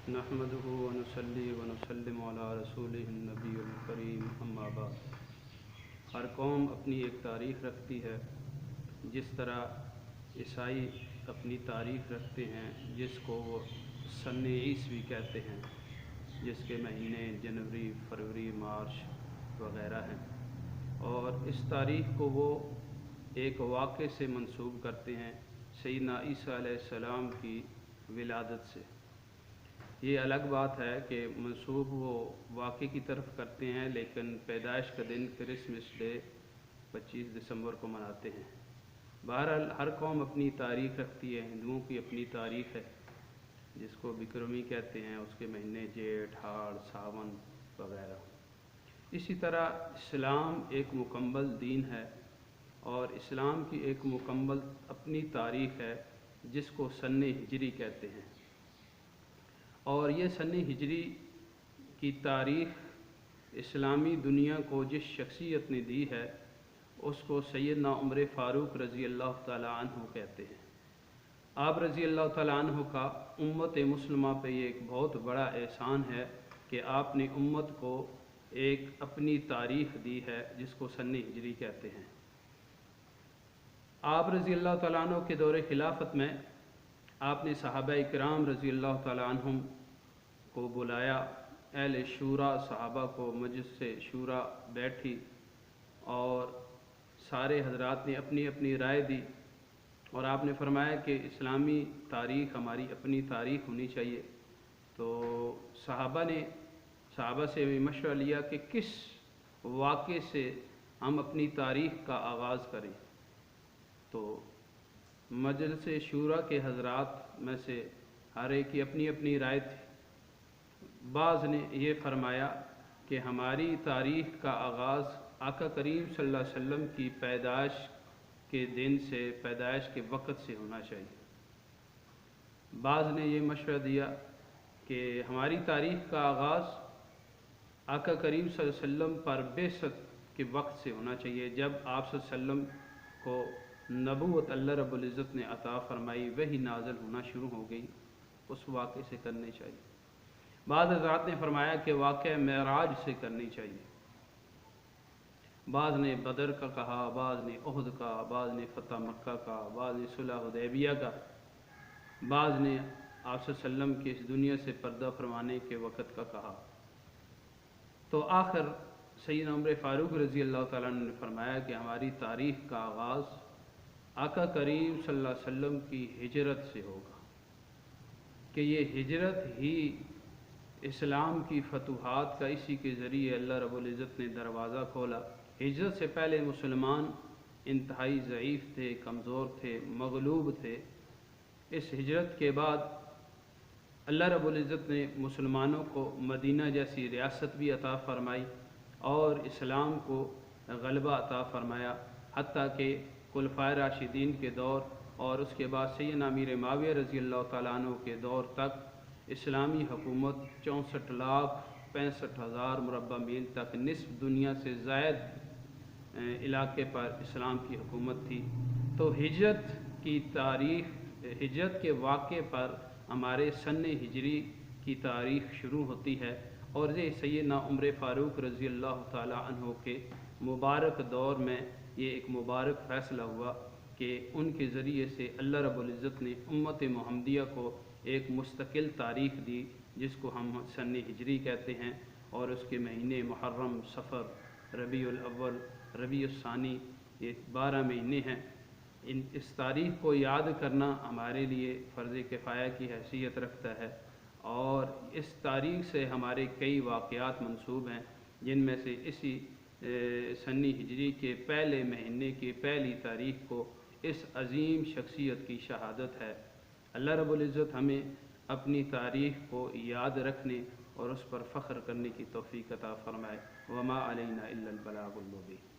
نحمده ونصلي ونسلم علی رسولہ النبی الکریم اما بعد۔ ہر قوم اپنی ایک تاریخ رکھتی ہے، جس طرح عیسائی اپنی تاریخ رکھتے ہیں جس کو وہ سن عیسوی کہتے ہیں، جس کے مہینے جنوری، فروری، مارچ وغیرہ ہیں، اور اس تاریخ کو وہ ایک واقعے سے منسوب کرتے ہیں، سیدنا عیسیٰ علیہ السلام کی ولادت سے۔ یہ الگ بات ہے کہ منسوب وہ واقعے کی طرف کرتے ہیں، لیکن پیدائش کا دن کرسمس ڈے 25 دسمبر کو مناتے ہیں۔ بہرحال ہر قوم اپنی تاریخ رکھتی ہے۔ ہندوؤں کی اپنی تاریخ ہے جس کو بکرمی کہتے ہیں، اس کے مہینے جیٹھ، ہاڑ، ساون وغیرہ۔ اسی طرح اسلام ایک مکمل دین ہے، اور اسلام کی ایک مکمل اپنی تاریخ ہے جس کو سن ہجری کہتے ہیں، اور یہ سن ہجری کی تاریخ اسلامی دنیا کو جس شخصیت نے دی ہے اس کو سیدنا عمر فاروق رضی اللہ تعالیٰ عنہ کہتے ہیں۔ آپ رضی اللہ تعالیٰ عنہ کا امت مسلمہ پہ یہ ایک بہت بڑا احسان ہے کہ آپ نے امت کو ایک اپنی تاریخ دی ہے جس کو سن ہجری کہتے ہیں۔ آپ رضی اللہ تعالیٰ عنہ کے دور خلافت میں آپ نے صحابہ کرام رضی اللہ تعالیٰ عنہم کو بلایا، اہل شورا صحابہ کو مجلس سے شورا بیٹھی اور سارے حضرات نے اپنی اپنی رائے دی، اور آپ نے فرمایا کہ اسلامی تاریخ ہماری اپنی تاریخ ہونی چاہیے۔ تو صحابہ سے مشورہ لیا کہ کس واقعے سے ہم اپنی تاریخ کا آغاز کریں۔ تو مجلس شورا کے حضرات میں سے ہر ایک کی اپنی اپنی رائے تھی۔ بعض نے یہ فرمایا کہ ہماری تاریخ کا آغاز آقا کریم صلی اللہ علیہ وسلم کی پیدائش کے دن سے، پیدائش کے وقت سے ہونا چاہیے۔ بعض نے یہ مشورہ دیا کہ ہماری تاریخ کا آغاز آقا کریم صلی اللہ علیہ وسلم پر بعثت کے وقت سے ہونا چاہیے، جب آپ صلی اللہ علیہ وسلم کو نبوت اللہ رب العزت نے عطا فرمائی، وحی نازل ہونا شروع ہو گئی، اس واقعے سے کرنی چاہیے۔ بعض حضرات نے فرمایا کہ واقعہ معراج سے کرنی چاہیے۔ بعض نے بدر کا کہا، بعض نے احد کا، بعض نے فتح مکہ کا، بعض نے صلح حدیبیہ کا، بعض نے آپ صلی اللہ علیہ وسلم کے اس دنیا سے پردہ فرمانے کے وقت کا کہا۔ تو آخر سیدنا عمر فاروق رضی اللہ تعالیٰ عنہ نے فرمایا کہ ہماری تاریخ کا آغاز آقا کریم صلی اللہ علیہ وسلم کی ہجرت سے ہوگا، کہ یہ ہجرت ہی اسلام کی فتوحات کا، اسی کے ذریعے اللہ رب العزت نے دروازہ کھولا۔ ہجرت سے پہلے مسلمان انتہائی ضعیف تھے، کمزور تھے، مغلوب تھے۔ اس ہجرت کے بعد اللہ رب العزت نے مسلمانوں کو مدینہ جیسی ریاست بھی عطا فرمائی اور اسلام کو غلبہ عطا فرمایا، حتیٰ کہ خلفائے راشدین کے دور اور اس کے بعد سیدنا امیر معاویہ رضی اللہ تعالیٰ عنہ کے دور تک اسلامی حکومت 64,65,000 مربع میل تک، نصف دنیا سے زائد علاقے پر اسلام کی حکومت تھی۔ تو ہجرت کی تاریخ، ہجرت کے واقعے پر ہمارے سن ہجری کی تاریخ شروع ہوتی ہے، اور یہ سیدنا عمر فاروق رضی اللہ تعالیٰ عنہ کے مبارک دور میں یہ ایک مبارک فیصلہ ہوا کہ ان کے ذریعے سے اللہ رب العزت نے امت محمدیہ کو ایک مستقل تاریخ دی جس کو ہم سن ہجری کہتے ہیں، اور اس کے مہینے محرم، صفر، ربیع الاول، ربیع الثانی، یہ 12 مہینے ہیں۔ اس تاریخ کو یاد کرنا ہمارے لیے فرض کفایہ کی حیثیت رکھتا ہے، اور اس تاریخ سے ہمارے کئی واقعات منسوب ہیں، جن میں سے اسی سن ہجری کے پہلے مہینے کی پہلی تاریخ کو اس عظیم شخصیت کی شہادت ہے۔ اللہ رب العزت ہمیں اپنی تاریخ کو یاد رکھنے اور اس پر فخر کرنے کی توفیق عطا فرمائے۔ وما علینا الا البلاغ المبین۔